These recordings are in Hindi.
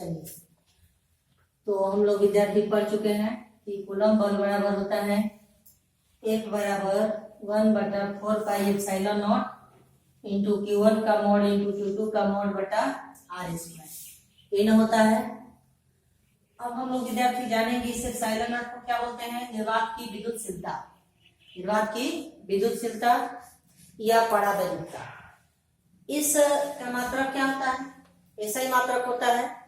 चलिए, तो हम लोग विद्यार्थी पढ़ चुके हैं कि कूलम बल बराबर होता है F बराबर 1/4πε0 इंटू Q1 का मोड इंटू Q2 का मोड बटा R²। ये न होता है। अब हम लोग विद्यार्थी जानेंगे इस एप्सिलॉन नॉट को क्या बोलते हैं। निर्वात की विद्युतशीलता, निर्वात की विद्युतशीलता या परावैद्युतता। इस का मात्रक क्या होता है? ऐसा ही मात्रक होता है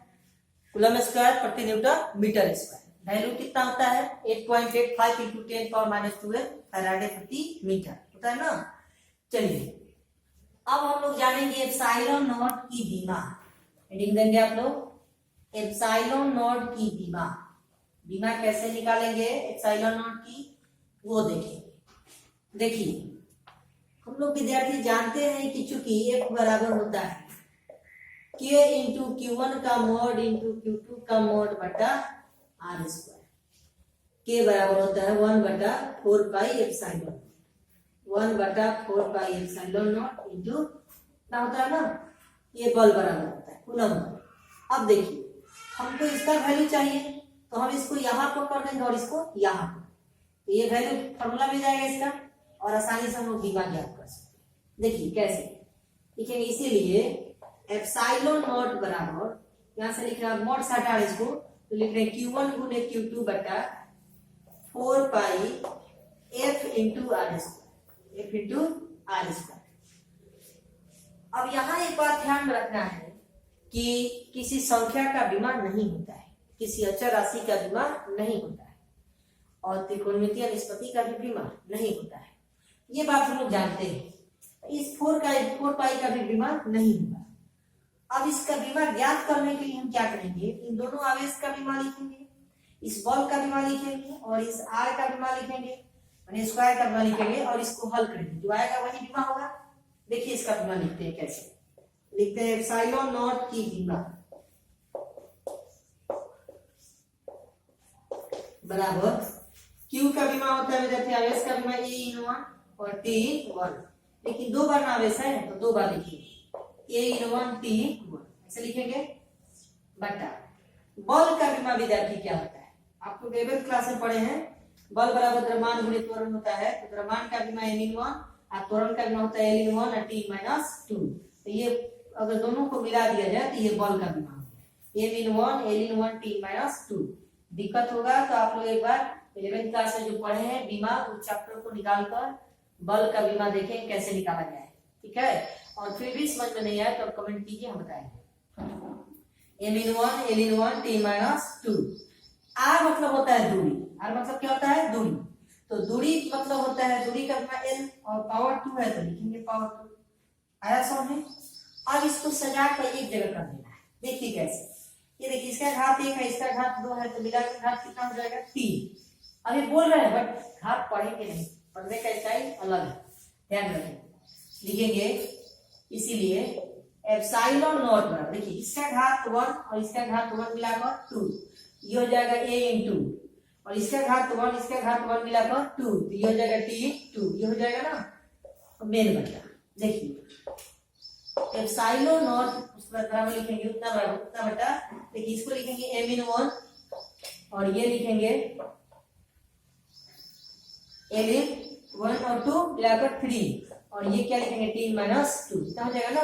कूलम स्क्वायर प्रति न्यूटन मीटर स्क्वायर। वैल्यू कितना होता है? 8.85 इंटू 10⁻² फैराडे प्रति मीटर होता है ना। चलिए, अब हम लोग जानेंगे एप्सिलॉन नॉट की विमा। हेडिंग देंगे आप लोग एप्सिलॉन नॉट की विमा। विमा कैसे निकालेंगे एप्सिलॉन नॉट की, वो देखेंगे। देखिए, हम लोग विद्यार्थी जानते हैं कि चूंकि F बराबर होता है K इंटू Q1 का मोड इंटू Q2 का मोड बटा R²। K बराबर होता है 1/4πε0, 1/4πε0 इंटू क्या होता है ना, ये बल बराबर होता है कूलम बल। अब देखिए, हमको इसका वैल्यू चाहिए तो हम इसको यहाँ पर कर देंगे और इसको यहाँ पर, तो ये वैल्यू फॉर्मूला मिल जाएगा इसका और आसानी से हम लोग विमा ज्ञात कर सकते हैं। देखिए कैसे लिखेंगे, इसीलिए एप्सिलॉन नॉट बराबर, यहाँ से लिख रहे हैं मोड हटा इसको, तो लिख रहे हैं Q1 गुने Q2 बटा 4πF into R², F into R²। अब यहाँ एक बात ध्यान में रखना है कि किसी संख्या का विमा नहीं होता है, किसी अचर राशि का विमा नहीं होता है, और त्रिकोणमितीय निष्पत्ति का भी विमा नहीं होता है। ये बात हम लोग जानते हैं। इस 4π का भी विमा नहीं होगा। अब इसका विमा ज्ञात करने के लिए हम क्या करेंगे, इन दोनों आवेश का विमा लिखेंगे, इस बल का विमा लिखेंगे और इस R का विमा लिखेंगे, यानी स्क्वायर का विमा लिखेंगे और इसको हल करेंगे, जो आएगा वही विमा होगा। देखिए इसका विमा लिखते हैं कैसे, लिखते हैं एप्सिलॉन नॉट की विमा बराबर Q का विमा होता है विद्यार्थी आवेश का विमा A⁴ और T⁴, लेकिन दो बार आवेश है तो दो बार लिखिए A⁴ T⁴, ऐसे लिखेंगे बटा बल का विमा विद्यार्थी क्या होता है, आपको 11th क्लास में पढ़े हैं, बल बराबर द्रव्यमान गुणित त्वरण होता है। तो द्रव्यमान का विमा m⁴ और त्वरण का विमा होता है L⁴ और T-2। तो ये अगर दोनों को मिला दिया जाए तो ये बल का विमा m⁴ L⁴ T-2। दिक्कत होगा तो आप लोग एक बार 11th क्लास में जो पढ़े हैं विमा, उस चैप्टर को निकालकर बल का विमा देखें कैसे निकाला जाए, ठीक है। और फिर भी समझ में नहीं आया तो कमेंट कीजिए, हम बताएंगे। m⁴ L⁴ T-2। R मतलब होता है दूरी, R मतलब क्या होता है दूरी, तो दूरी मतलब होता है, दूरी का विमा L और पावर 2 है तो लिखेंगे पावर 2। आया समझ में। अब इसको सजा कर एक जगह कर देना है। देखिए कैसे, ये देखिए इसका घात 1 है, इसका घात 2 है, तो मिलाकर घात कितना हो जाएगा 3। अभी बोल रहे हैं बट घात पढ़ेंगे नहीं, पढ़ने का स्टाइल अलग है, ध्यान रखें। लिखेंगे इसीलिए एप्सिलॉन नॉट बराबर, देखिए इसका घात 1 और इसका घात 1 मिलाकर 2, ये हो जाएगा A इंटू, और इसका घात 1 इसका घात 1 मिलाकर 2, तो ये हो जाएगा T⁴, ये हो जाएगा ना मेन बटा। देखिए एप्सिलॉन नॉट उस बराबर लिखेंगे उतना बराबर उतना बटा, देखिए इसको लिखेंगे m⁴ और ये लिखेंगे L⁴ और 2 मिलाकर 3, और ये क्या लिखेंगे T-2, कितना हो जाएगा ना।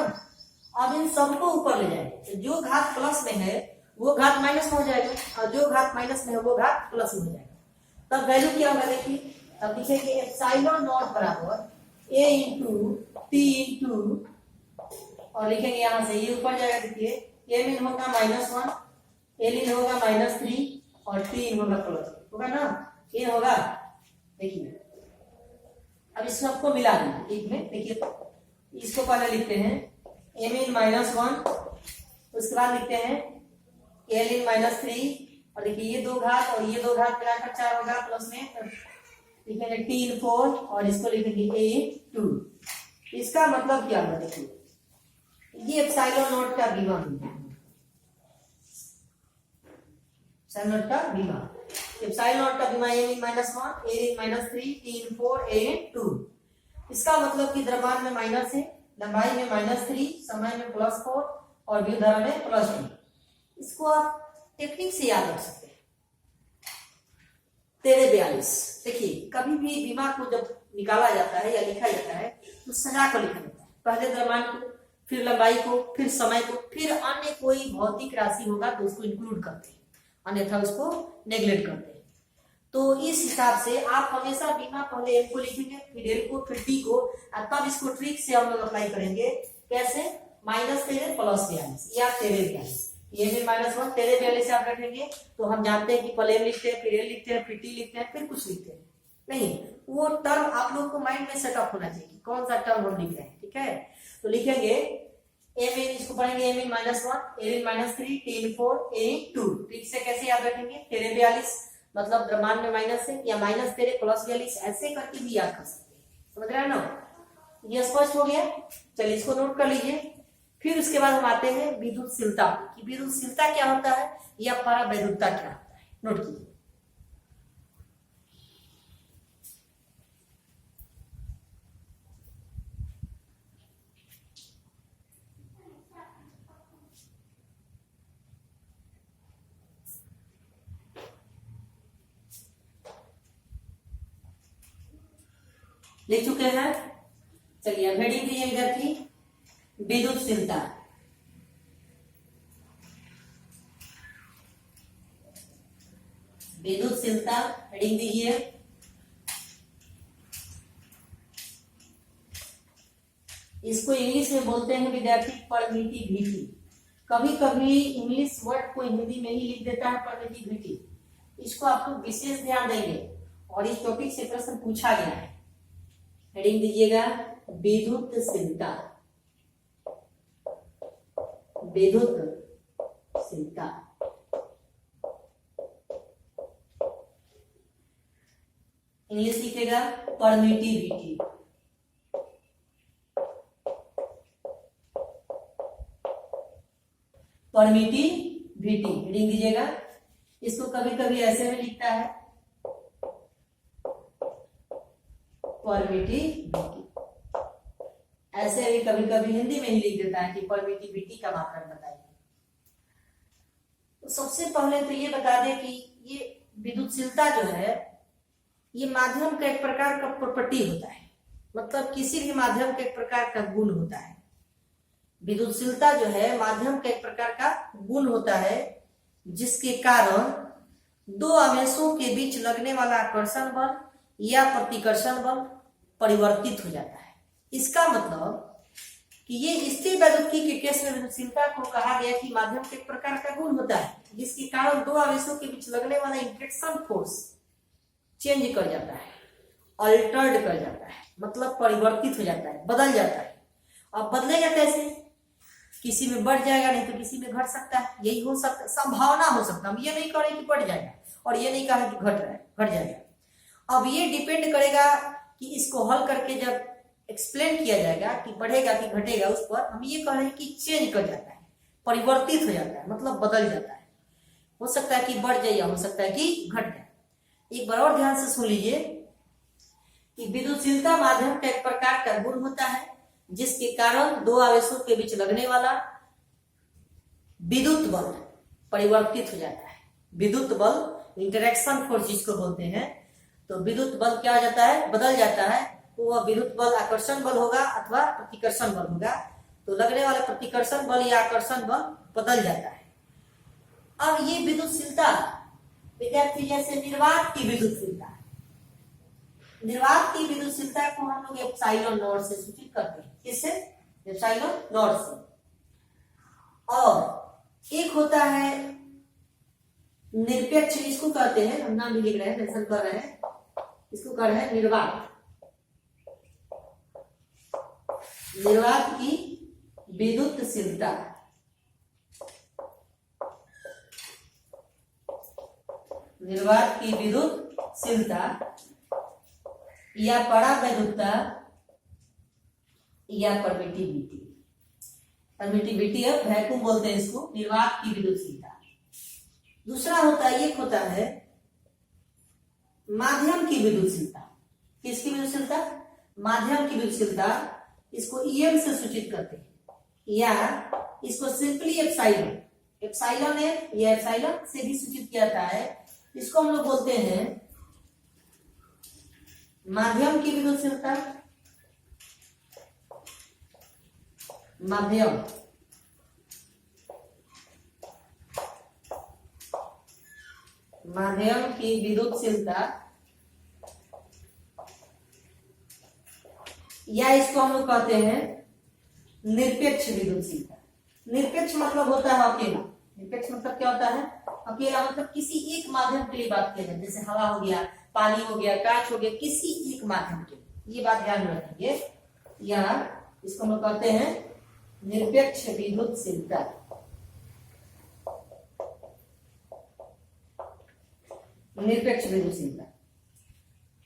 अब इन सबको ऊपर ले जाएंगे, तो जो घात प्लस में है वो घात माइनस में हो जाएगा, और जो घात माइनस में है वो घात प्लस में हो जाएगा। तब वैल्यू क्या होगा, देखिए तब लिखेंगे एप्सिलॉन नॉट बराबर A इंटू T⁴, और लिखेंगे यहाँ से ये ऊपर जाएगा, देखिए m होगा -1, L होगा -3 और T होगा प्लस होगा ना, ये होगा। देखिए अब इस सबको मिला देंगे एक में, देखिए इसको पहले लिखते हैं m⁻1, उसके बाद लिखते हैं L⁻3, और देखिए ये दो घात और ये दो घात मिलाकर 4 होगा, प्लस में लिखेंगे T⁴ और इसको लिखेंगे A⁴। इसका मतलब क्या होगा, देखिए ये एप्सिलॉन नॉट का विमा है, एप्सिलॉन नॉट का विमा, एप्सिलॉन नॉट का विमा m⁻1 L⁻3 T⁴ A⁴। इसका मतलब कि द्रव्यमान में माइनस है, लंबाई में -3, समय में +4 और विद्युत धारा में +2। इसको आप टेक्निक से याद रख सकते हैं। 1342। देखिए कभी भी बीमा को जब निकाला जाता है या लिखा जाता है तो सजा कर लिखा जाता है, पहले द्रव्यमान को, फिर लंबाई को, फिर समय को, फिर अन्य कोई भौतिक राशि होगा तो उसको इंक्लूड करते हैं, अन्यथा उसको नेग्लेक्ट करते हैं। तो इस हिसाब से आप हमेशा बीमा पहले एम को लिखेंगे, फिर एल को, फिर टी को, और तब इसको ट्रिक से हम लोग अप्लाई करेंगे। कैसे? -13 + 42 या 1342, ये भी -1 1342 से आप रखेंगे तो हम जानते हैं कि पहले एम लिखते हैं, फिर एल लिखते हैं, फिर टी लिखते हैं, फिर कुछ लिखते हैं नहीं। वो टर्म आप लोग को माइंड में सेटअप होना चाहिए, कौन सा टर्म हम लिख रहे हैं। ठीक है, तो लिखेंगे एम इन, इसको पढ़ेंगे एम इन -1, एल इन -3, टी इन 4, ए इन 2। ट्रिक से कैसे याद रखेंगे? 1342 मतलब द्रव्यमान में माइनस है, या -13 + 42 ऐसे करके भी याद कर सकते हैं। समझ रहे हैं ना? ये स्पष्ट हो गया। चलिए इसको नोट कर लीजिए। फिर उसके बाद हम आते हैं विद्युतशीलता कि विद्युतशीलता क्या होता है या परावैद्युतता क्या होता है। नोट कीजिए। लिख चुके हैं? चलिए अब हेडिंग दीजिए विद्यार्थी, विद्युतशीलता। विद्युतशीलता हेडिंग दीजिए। इसको इंग्लिश में बोलते हैं विद्यार्थी परमिटिविटी। कभी कभी इंग्लिश वर्ड को हिंदी में ही लिख देता है परमिटिविटी। इसको आप लोग विशेष ध्यान देंगे और इस टॉपिक से प्रश्न पूछा गया है। हेडिंग दीजिएगा विद्युतशीलता। विद्युतशीलता इंग्लिश लिखेगा परमिटिविटी। परमिटिविटी हेडिंग दीजिएगा। इसको कभी कभी ऐसे में लिखता है परमिटिविटी, ऐसे भी कभी कभी हिंदी में ही लिख देता है कि परमिटिविटी का मात्रक बताइए। तो सबसे पहले तो ये बता दें कि ये विद्युतशीलता जो है ये माध्यम का एक प्रकार का प्रॉपर्टी होता है, मतलब किसी भी माध्यम का एक प्रकार का गुण होता है। विद्युतशीलता जो है माध्यम का एक प्रकार का गुण होता है जिसके कारण दो आवेशों के बीच लगने वाला आकर्षण बल या प्रतिकर्षण बल परिवर्तित हो जाता है। इसका मतलब कि ये स्थिर वैद्युतिकी के केस में विद्युतशीलता को कहा गया कि माध्यम के एक प्रकार का गुण होता है जिसके कारण दो आवेशों के बीच लगने वाला इंट्रैक्शन फोर्स चेंज कर जाता है, अल्टर्ड कर जाता है, मतलब परिवर्तित हो जाता है, बदल जाता है। अब बदलेगा कैसे? किसी में बढ़ जाएगा, नहीं तो किसी में घट सकता है। यही हो सकता, संभावना हो सकता है। हम ये नहीं कह रहे कि बढ़ जाएगा और ये नहीं कहा कि घट रहा है, घट जाएगा। अब ये डिपेंड करेगा कि इसको हल करके जब एक्सप्लेन किया जाएगा कि बढ़ेगा कि घटेगा, उस पर हम ये कह रहे हैं कि चेंज कर जाता है, परिवर्तित हो जाता है, मतलब बदल जाता है। हो सकता है कि बढ़ जाए या हो सकता है कि घट जाए। एक बार और ध्यान से सुन लीजिए कि विद्युतशीलता माध्यम का एक प्रकार का गुण होता है जिसके कारण दो आवेशों के बीच लगने वाला विद्युत बल परिवर्तित हो जाता है। विद्युत बल इंटरेक्शन फोर्स जिसको बोलते हैं, तो विद्युत बल क्या हो जाता है? बदल जाता है। तो वह विद्युत बल आकर्षण बल होगा अथवा प्रतिकर्षण बल होगा। तो लगने वाला प्रतिकर्षण बल या आकर्षण बल बदल जाता है। अब ये विद्युतशीलता विद्यार्थी जैसे निर्वात की विद्युतशीलता, निर्वात की विद्युतशीलता को हम लोग एप्सिलॉन नॉट से सूचित करते हैं। किससे? एप्सिलॉन नॉट से। और एक होता है निरपेक्ष, इसको कहते हैं, हम नाम भी लिख रहे हैं, मेंशन कर रहे हैं, इसको कह रहे हैं निर्वात। निर्वात की विद्युतशीलता, निर्वात की विद्युतशीलता या परावैद्युतता या परमिटिविटी, परमिटिविटी ऑफ वैक्यूम बोलते हैं इसको, निर्वात की विद्युतशीलता। दूसरा होता है, एक होता है माध्यम की विद्युतशीलता। किसकी विद्युतशीलता? माध्यम की विद्युतशीलता। इसको ईएम से सूचित करते हैं या इसको सिंपली एप्सिलॉन, एप्सिलॉन एफ, ये एप्सिलॉन से भी सूचित किया जाता है। इसको हम लोग बोलते हैं माध्यम की विद्युतशीलता, माध्यम की विद्युतशीलता, या इसको हम लोग कहते हैं निरपेक्ष विद्युतशीलता। निरपेक्ष मतलब होता है अकेला। निरपेक्ष मतलब क्या होता है? अकेला मतलब किसी एक माध्यम के लिए बात किया जाए, जैसे हवा हो गया, पानी हो गया, कांच हो गया, किसी एक माध्यम के लिए। ये बात ध्यान में रखेंगे। या इसको हम कहते हैं निरपेक्ष विद्युतशीलता। निरपेक्ष विद्युतशीलता।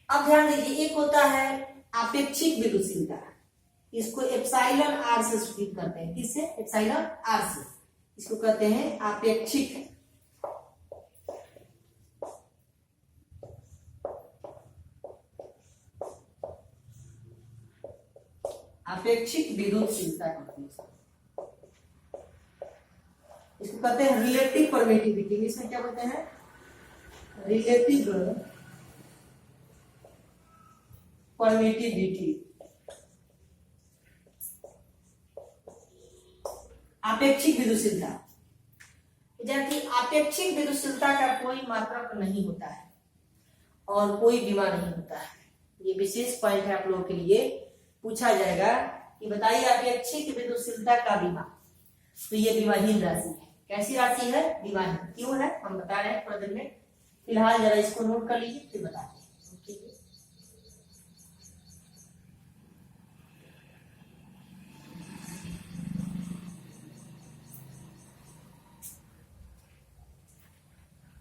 अब ध्यान दीजिए, एक होता है आपेक्षिक विद्युतशीलता, इसको एप्सिलॉन आर से सूचित करते हैं। किससे? एप्सिलॉन आर से। इसको कहते हैं आपेक्षिक विद्युतशीलता कहते हैं। इसको कहते हैं रिलेटिव परमिटिविटी। इसमें क्या बोलते हैं? Relative permittivity. आपेक्षिक विद्युतशीलता, जबकि आपेक्षिक विद्युतशीलता का कोई मात्रक नहीं होता है और कोई विमा नहीं होता है। ये विशेष पॉइंट है आप लोगों के लिए। पूछा जाएगा कि बताइए आपेक्षिक विद्युतशीलता का विमा, तो ये विमाहीन राशि है। कैसी राशि है? विमाहीन। क्यों है हम बता रहे हैं थोड़ा देर में। फिलहाल जरा इसको नोट कर लीजिए, फिर बताते हैं। ठीक है,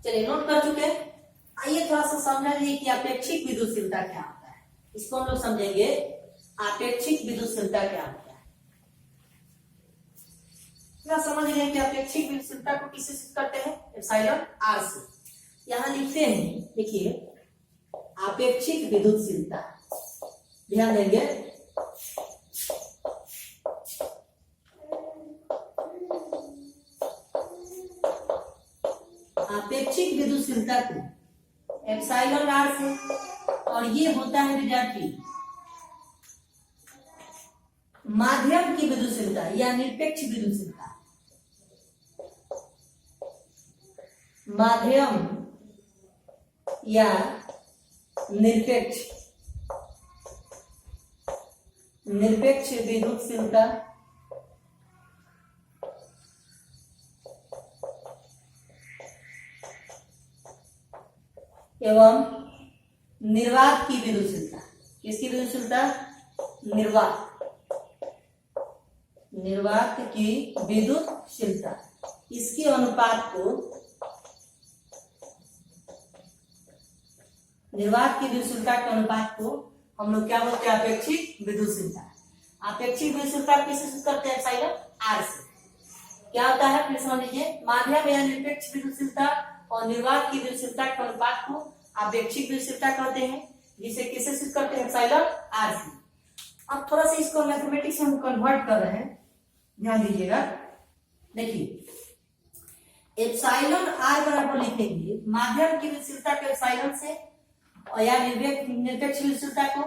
चलिए नोट कर चुके हैं। आइए थोड़ा सा समझेंगे कि आपेक्षिक विद्युतशीलता क्या होता है। इसको हम लोग समझेंगे आपेक्षिक विद्युतशीलता क्या होता है। क्या समझ गए कि आपेक्षिक विद्युतशीलता को किससे सिद्ध करते हैं? एप्सिलॉन आर से। यहां लिखते हैं, देखिए आपेक्षिक विद्युतशीलता, ध्यान देंगे। आपेक्षिक विद्युतशीलता को एप्सिलॉन आर से, और ये होता है विद्यार्थी माध्यम की विद्युतशीलता या निरपेक्ष विद्युतशीलता। माध्यम या निरपेक्ष विद्युतशीलता एवं निर्वात की विद्युतशीलता। किसकी विद्युतशीलता? निर्वात की विद्युतशीलता। इसके अनुपात को, निर्वात की विद्युतशीलता के अनुपात को हम लोग क्या बोलते हैं? आपेक्षिक विद्युतशीलता। आपेक्षिक विद्युतशीलता किससे सिद्ध करते हैं? एप्सिलॉन आर से। क्या होता है फिर समझ लीजिए, माध्यम या निरपेक्ष विद्युतशीलता और निर्वात की विद्युतशीलता के अनुपात को आपेक्षिक विद्युतशीलता कहते हैं, जिसे किससे सिद्ध करते हैं? एप्सिलॉन आर से। अब थोड़ा सा इसको मैथमेटिक्स में हम कन्वर्ट कर रहे हैं, ध्यान दीजिएगा। देखिए एप्सिलॉन आर बराबर लिखेंगे माध्यम की विद्युतशीलता के एप्सिलॉन से, और या निरपेक्ष विद्युतशीलता को,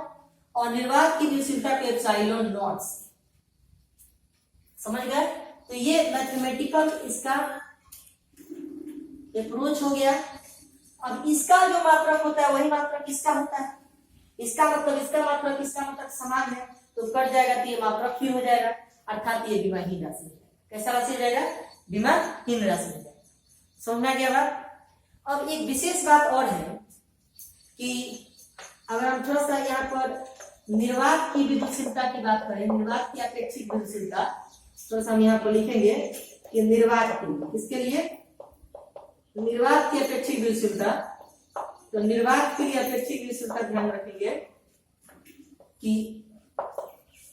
और निर्वात की विद्युतशीलता के एप्सिलॉन नॉट से। समझ गए? तो ये मैथमेटिकल इसका अप्रोच हो गया। अब इसका जो मात्रक होता है वही मात्रक किसका होता है? इसका मतलब इसका मात्रक इसका मात्रक समान है, तो कट जाएगा तो ये मात्रक ही हो जाएगा, अर्थात ये विमाहीन राशि हो जाएगा। कैसा राशि हो जाएगा? विमाहीन राशि हो जाएगा। समझ में आ गया बात? अब एक विशेष बात और है कि अगर हम थोड़ा सा यहाँ पर निर्वात की विद्युतशीलता की बात करें, निर्वात की अपेक्षिक विद्युतशीलता, थोड़ा सा हम यहाँ पर लिखेंगे कि निर्वात के लिए, किसके लिए? निर्वात की अपेक्षिक विद्युतशीलता। तो निर्वात के लिए अपेक्षिक विद्युतशीलता ध्यान रखेंगे कि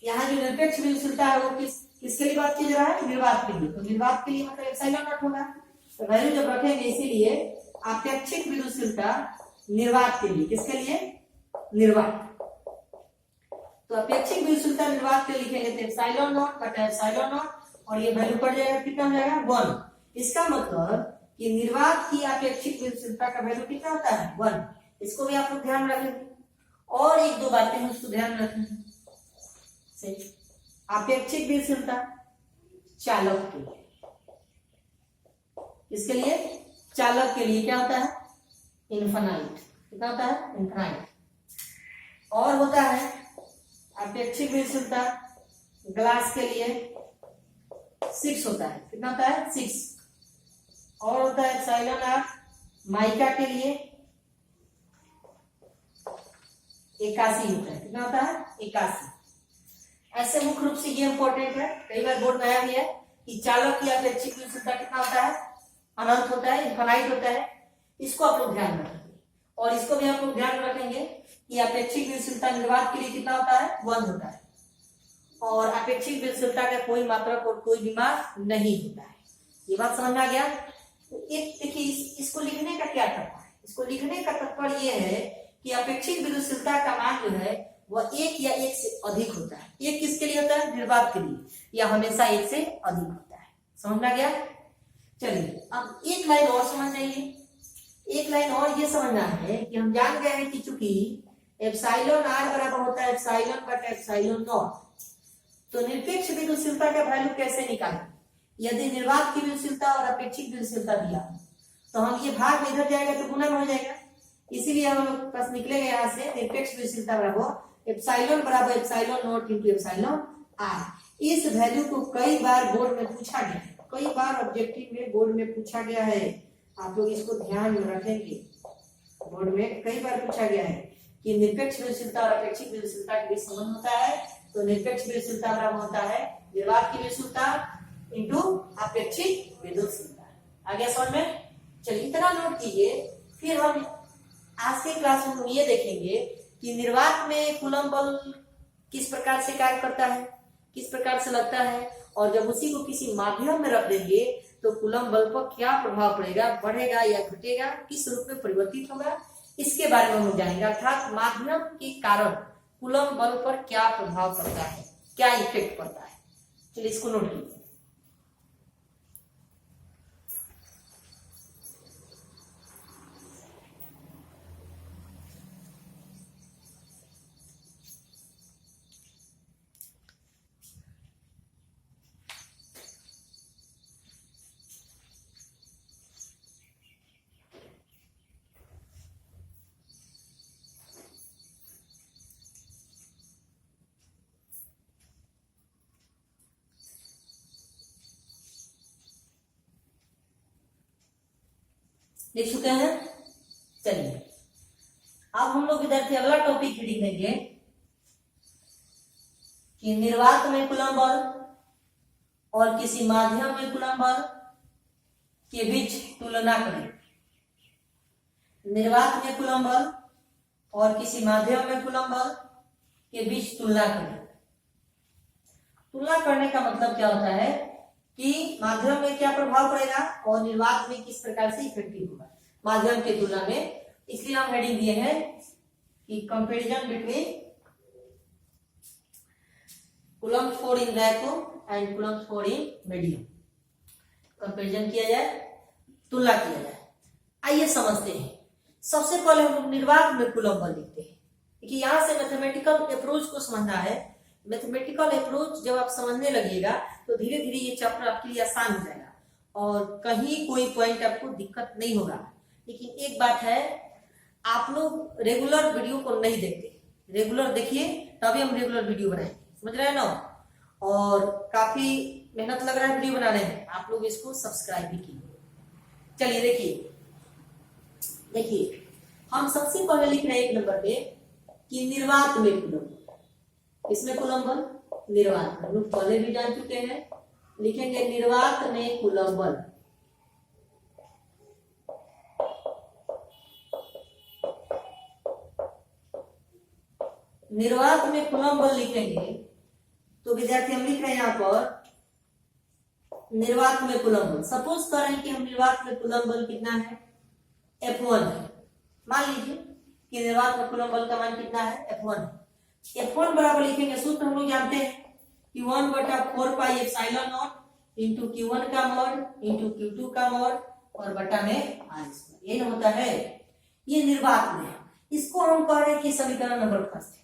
यहाँ जो निरपेक्ष विद्युतशीलता है वो किसके लिए बात की जा रहा है? निर्वात के लिए। तो निर्वात के लिए मतलब एप्सिलॉन नॉट होगा, तो वैल्यू जब रखेंगे इसीलिए आपेक्षिक विद्युतशीलता निर्वात के लिए। किसके लिए? निर्वात। तो अपेक्षिक विद्युतशीलता निर्वात के लिखेंगे तो एप्सिलॉन नॉट बटा एप्सिलॉन नॉट, और ये वैल्यू पड़ जाएगा कितना हो जाएगा? 1। इसका मतलब कि निर्वात की अपेक्षित विलक्षणता का वैल्यू कितना होता है 1। इसको भी आप लोग ध्यान रखेंगे और एक दो बातें हैं उसको ध्यान रखेंगे। अपेक्षित विलक्षणता चालक के लिए, इसके लिए चालक के लिए क्या होता है इनफाइनाइट, कितना होता है इनफाइनाइट। और होता है अपेक्षित विलक्षणता ग्लास के लिए 6 होता है, कितना होता है 6। और होता है एप्सिलॉन आर माइका के लिए 81 होता है, कितना होता है 81। ऐसे मुख्य रूप से ये इंपॉर्टेंट है, कई बार बोर्ड में आया भी है कि चालक की अपेक्षित विलक्षणता कितना होता है अनंत होता है, इनफाइनाइट होता है। इसको आप लोग ध्यान रखेंगे और इसको भी आप लोग ध्यान रखेंगे कि अपेक्षित विलक्षणता निर्वात के लिए कितना होता है 1 होता है और अपेक्षित विलक्षणता का कोई मात्रक और कोई विमार नहीं होता है। ये बात समझ में आ गया। तो एक देखिए इसको लिखने का क्या तात्पर्य है, इसको लिखने का तात्पर्य ये है कि अपेक्षित विलक्षणता का मान जो है वह 1 या 1 से अधिक होता है। 1 किसके लिए होता है निर्वात के लिए, या हमेशा 1 से अधिक होता है। समझ में आ गया। चलिए अब एक लाइन और समझ जाइए। एक लाइन और ये समझना है कि हम जान गए हैं कि चूंकि एप्सिलॉन आर बराबर होता है एप्सिलॉन बटा एप्सिलॉन नॉट, तो निरपेक्ष विलक्षणता का वैल्यू कैसे निकालें। यदि निर्वात की विलक्षणता और अपेक्षित विलक्षणता दिया तो हम ये भाग में इधर जाएगा तो गुणन हो जाएगा, इसीलिए हम लोग बस निकलेगा यहाँ से निरपेक्ष विलक्षणता बराबर एप्सिलॉन बराबर epsilon not into epsilon r. इस वैल्यू को कई बार बोर्ड में पूछा गया है, कई बार ऑब्जेक्टिव में बोर्ड में पूछा गया है, आप लोग इसको ध्यान में रखेंगे। बोर्ड में कई बार पूछा गया है कि निरपेक्ष विलक्षणता और अपेक्षित विलक्षणता के बीच संबंध होता है, तो निरपेक्ष विलक्षणता बराबर होता है निर्वात की विलक्षणता इंटू अपेक्षित विलक्षणता। आ गया समझ में। चलिए इतना नोट कीजिए। फिर हम आज के क्लास में ये देखेंगे कि निर्वात में कूलम बल किस प्रकार से कार्य करता है, किस प्रकार से लगता है, और जब उसी को किसी माध्यम में रख देंगे तो कूलम बल पर क्या प्रभाव पड़ेगा, बढ़ेगा या घटेगा, किस रूप में परिवर्तित होगा, इसके बारे में हम जानेंगे। अर्थात माध्यम के कारण कूलम बल पर क्या प्रभाव पड़ता है, क्या इफेक्ट पड़ता है। चलिए इसको नोट कीजिए। लिख चुके हैं। चलिए अब हम लोग इधर से अगला टॉपिक रीडिंग देंगे कि निर्वात में कूलम बल और किसी माध्यम में कूलम बल के बीच तुलना करें। निर्वात में कूलम बल और किसी माध्यम में कूलम बल के बीच तुलना करें। तुलना करने का मतलब क्या होता है कि माध्यम में क्या प्रभाव पड़ेगा और निर्वात में किस प्रकार से इफेक्टिव होगा माध्यम की तुलना में। इसलिए हम हेडिंग दिए हैं कि comparison between coulomb force in vacuum and coulomb force in medium. Comparison किया जाए, तुलना किया जाए। आइए समझते हैं। सबसे पहले हम निर्वात में कूलम बल लिखते हैं। देखिए यहां से मैथमेटिकल अप्रोच को समझना है। मैथमेटिकल अप्रोच जब आप समझने लगिएगा तो धीरे धीरे ये चैप्टर आपके लिए आसान हो जाएगा और कहीं कोई पॉइंट आपको दिक्कत नहीं होगा। लेकिन एक बात है, आप लोग रेगुलर वीडियो को नहीं देखते, रेगुलर देखिए तभी हम रेगुलर वीडियो बनाएंगे, समझ रहे हैं ना। और काफी मेहनत लग रहा है वीडियो बनाने में, आप लोग इसको सब्सक्राइब भी कीजिए। चलिए देखिए हम सबसे पहले लिख रहे हैं 1 नंबर पे कि निर्वात में कूलम बल। इसमें कूलम बल निर्वात में, लोग पहले भी जान चुके हैं। लिखेंगे निर्वात में कूलम बल। निर्वात में कूलम बल लिखेंगे तो विद्यार्थी हम लिख रहे हैं यहां पर निर्वात में कूलम बल। सपोज करें कि हम निर्वात में कूलम बल कितना है F1 है। मान लीजिए कि निर्वात में कूलम बल का मान कितना है F1 है। F1 बराबर लिखेंगे, सूत्र हम लोग जानते हैं कि 1/4 pi epsilon not into Q1 का मॉड इंटू Q2 का मॉड और बटा में R स्क्वायर। ये होता है, ये निर्वात में है। इसको हम कह रहे हैं कि समीकरण नंबर फर्स्ट है,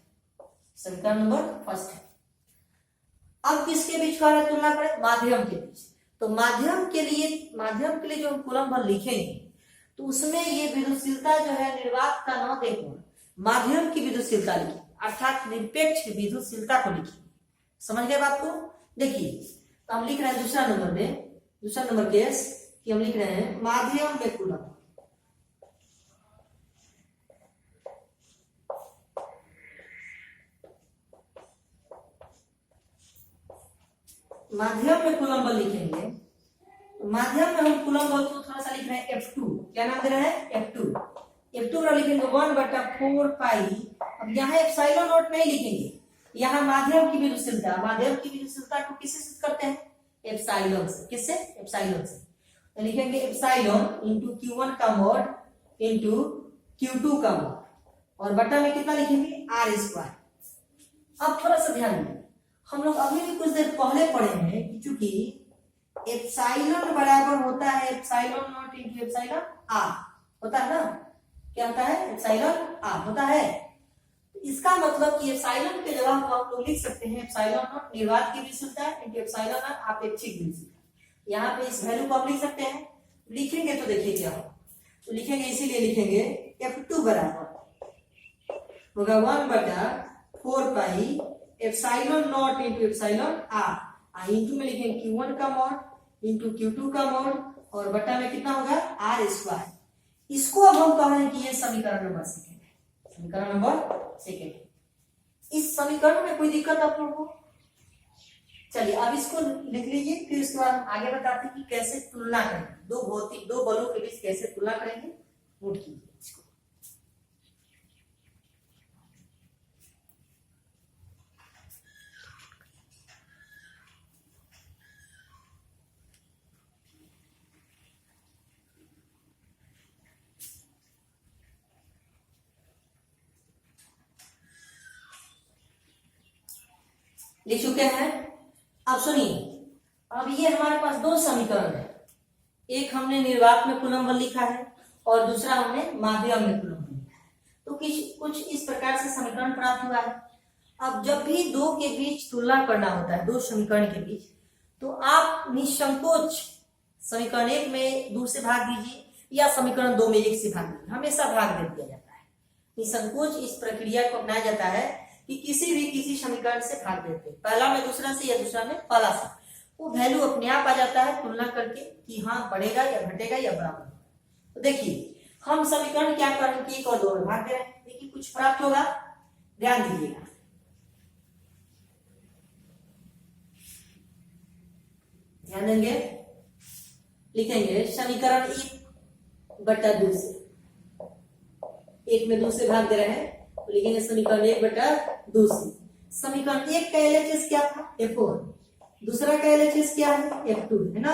समीकरण नंबर फर्स्ट है। अब किसके बीच का है तुलना करें? माध्यम के बीच। तो माध्यम के लिए जो हम कूलम्ब बल लिखेंगे तो उसमें ये विद्युतशीलता जो है निर्वात का न देखो, माध्यम की विद्युतशीलता लिखिए, अर्थात निरपेक्ष विद्युतशीलता को लिखिए। समझ गए बात को? देखिए तो हम लिख रहे हैं दूसरा नंबर केस कि हम लिख रहे हैं माध्यम में कूलम्ब। माध्यम में कूलम्ब बल लिखेंगे, माध्यम में हम कूलम्ब बल को थोड़ा सा लिख रहे हैं F2। क्या नाम दे रहे हैं? F2 का लिखेंगे 1/4 पाई। अब यहाँ एप्सिलॉन नॉट नहीं लिखेंगे, यहाँ माध्यम की विद्युतशीलता को किससे सिद्ध करते हैं? एप्सिलॉन से। किससे? एप्सिलॉन से। तो लिखेंगे एप्सिलॉन इंटू Q1 का मॉड इंटू Q2 का मॉड और बटा में कितना लिखेंगे? R square. अब थोड़ा सा ध्यान दें, हम लोग अभी भी कुछ देर पहले पढ़े हैं कि चूंकि एप्सिलॉन बराबर होता है epsilon not into epsilon R होता है ना। क्या होता है? एप्सिलॉन R होता है। इसका मतलब कि एप्सिलॉन के जगह को आप लोग लिख सकते हैं एप्सिलॉन नॉट निर्वात की विद्युतशीलता इंटू एप्सिलॉन R आपेक्षिक विद्युतशीलता। यहाँ पे इस वैल्यू को आप लिख सकते हैं। लिखेंगे तो देखिए क्या हो, तो लिखेंगे इसीलिए लिखेंगे F2 बराबर होगा 1/4 pi epsilon not into epsilon R। Into में लिखेंगे Q1 का मॉड इंटू Q2 का मॉड और बटा में कितना होगा? R square. इसको अब हम कह रहे हैं कि ये समीकरण नंबर सेकेंड है, समीकरण नंबर सेकेंड। इस समीकरण में कोई दिक्कत आप लोगों को? चलिए अब इसको लिख लीजिए, फिर उसके बाद आगे बताते हैं कि कैसे तुलना करेंगे, दो बलों के बीच कैसे तुलना करेंगे। नोट कीजिए इसको। लिख चुके हैं? अब सुनिए, अब ये हमारे पास दो समीकरण है, एक हमने निर्वात में कूलम्ब बल लिखा है और दूसरा हमने माध्यम में कूलम्ब बल लिखा है। तो कुछ इस प्रकार से समीकरण प्राप्त हुआ है। अब जब भी दो के बीच तुलना करना होता है, दो समीकरण के बीच, तो आप निसंकोच समीकरण 1 में 2 से भाग दीजिए या समीकरण 2 में 1 से भाग दीजिए, हमेशा भाग दे दिया जाता है। निसंकोच इस प्रक्रिया को अपनाया जाता है कि किसी समीकरण से भाग देते हैं, पहला में दूसरा से या दूसरा में पहला से, वो वैल्यू अपने आप आ जाता है तुलना करके कि हाँ बढ़ेगा या घटेगा या बराबर। तो देखिए हम समीकरण क्या करें कि 1 और 2 में भाग दे रहे हैं, देखिए कुछ प्राप्त होगा, ध्यान दीजिएगा। ध्यान देंगे, लिखेंगे समीकरण 1/2 से, 1 में 2 से भाग दे रहे हैं तो लिखेंगे समीकरण 1/2 से। समीकरण 1 का LHS क्या था? F1। दूसरा का LHS क्या है? F2 है ना।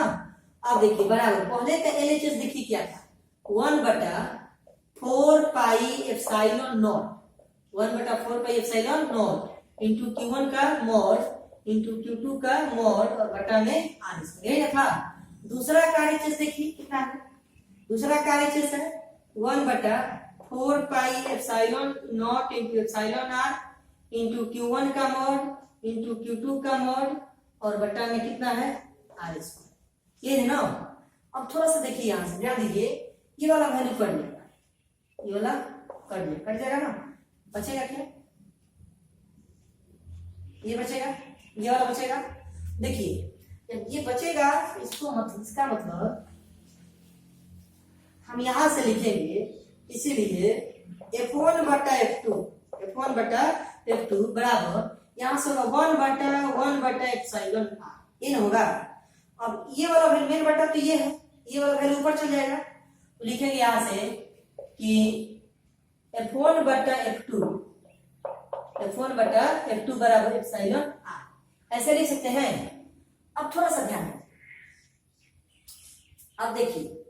अब देखिए बराबर, पहले का LHS देखिए क्या था? 1/4 pi epsilon not, 1/4 pi epsilon not into Q1 का मॉड इंटू Q2 का मॉड और बटा में R स्क्वायर, यही था। दूसरा का LHS देखिए कितना है? दूसरा का LHS है 1/4 pi epsilon not into epsilon R into Q1 का मॉड इंटू Q2 का मॉड और बटा में कितना है? R स्क्वायर, ये है ना। अब थोड़ा सा देखिए यहां से ध्यान दीजिए, ये वाला वैल्यू कट जाएगा, ये वाला कट जाएगा ना, बचेगा क्या? ये बचेगा, ये वाला बचेगा। देखिए जब ये बचेगा इसको मतलब, इसका मतलब हम यहां से लिखेंगे, इसीलिए F1/F2 बराबर यहां से होगा 1/1 एप्सिलॉन R, ये ना होगा। अब ये वाला वैल्यू मेन बटा तो ये है, ये वाला वैल्यू ऊपर चल जाएगा, तो लिखेंगे यहां से कि F1/F2 बराबर एप्सिलॉन R, ऐसे लिख सकते हैं। अब थोड़ा सा ध्यान, अब देखिए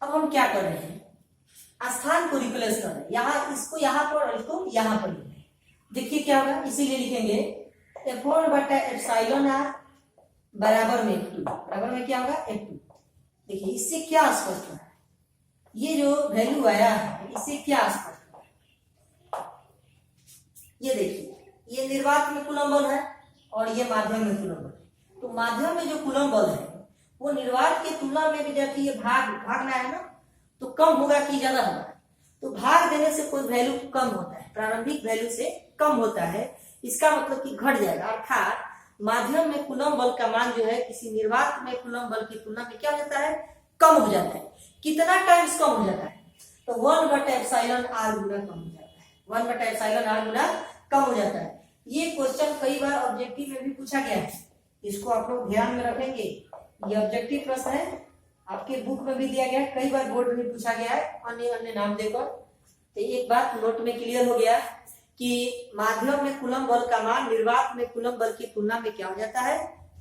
अब हम क्या कर रहे हैं, स्थान को रिप्लेस कर रहे हैं, यहाँ इसको यहाँ पर और इसको यहाँ पर लिख। देखिए क्या होगा, इसीलिए लिखेंगे F1/एप्सिलॉन R बराबर में F2, बराबर में क्या होगा F2। देखिए इससे क्या स्पष्ट हो रहा है, ये जो वैल्यू आया है इससे क्या स्पष्ट हो रहा है, ये देखिए ये निर्वात में कूलम बल है और ये माध्यम में कूलम बल है। तो माध्यम में जो कूलम बल है वो निर्वात की तुलना में विद्यार्थी ये भागना है ना, तो कम होगा कि ज्यादा होगा, तो भाग देने से कोई वैल्यू कम होता है, प्रारंभिक वैल्यू से कम होता है, इसका मतलब कि घट जाएगा। अर्थात माध्यम में कूलम बल का मान जो है किसी निर्वात में कूलम बल की तुलना में क्या हो जाता है, कम हो जाता है। कितना टाइम्स कम हो जाता है, तो 1/εr गुना कम हो जाता है, 1/εr गुना कम हो जाता है। ये क्वेश्चन कई बार ऑब्जेक्टिव में भी पूछा गया है, इसको आप लोग ध्यान में रखेंगे। ये ऑब्जेक्टिव प्रश्न है, आपके बुक में भी दिया गया है, कई बार बोर्ड में पूछा गया है अन्य अन्य नाम देकर। तो एक बात नोट में क्लियर हो गया कि माध्यम में कूलम बल का मान निर्वात में कूलम बल की तुलना में क्या हो जाता है,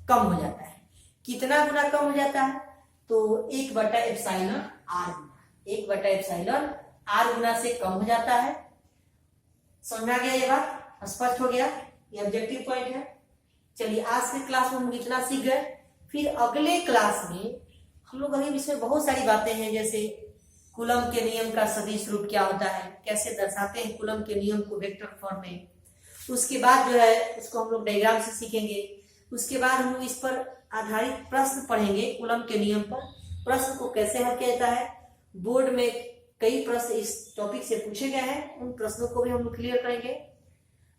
कम हो जाता है। कितना गुना कम हो जाता है, तो 1/εr गुना, 1/εr गुना से कम हो जाता है। समझ आ गया ये बात, स्पष्ट हो गया, ये ऑब्जेक्टिव पॉइंट है। चलिए आज के क्लास में हम इतना सीख गए, फिर अगले क्लास में हम लोग अभी इसमें बहुत सारी बातें हैं, जैसे कूलम के नियम का सदिश रूप क्या होता है, कैसे दर्शाते हैं कूलम के नियम को वेक्टर फॉर्म में। उसके बाद जो है इसको हम लोग डायग्राम से सीखेंगे। उसके बाद हम लोग इस पर आधारित प्रश्न पढ़ेंगे, कूलम के नियम पर प्रश्न को कैसे हल किया जाता है। बोर्ड में कई प्रश्न इस टॉपिक से पूछे गए हैं, उन प्रश्नों को भी हम लोग क्लियर करेंगे।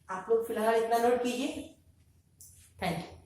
आप लोग फिलहाल इतना नोट कीजिए। Thank you.